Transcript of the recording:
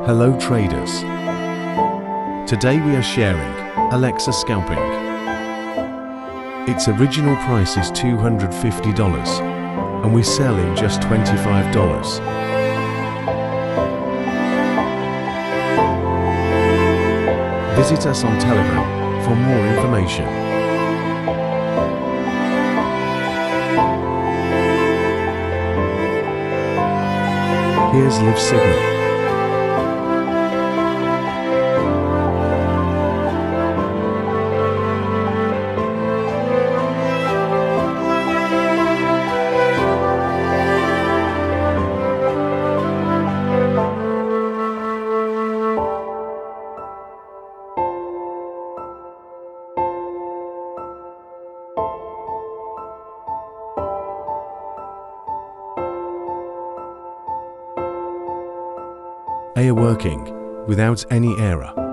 Hello traders. Today we are sharing Alexa Scalping. Its original price is $250 and we sell in just $25. Visit us on Telegram for more information. Here's live signal. Are working without any error.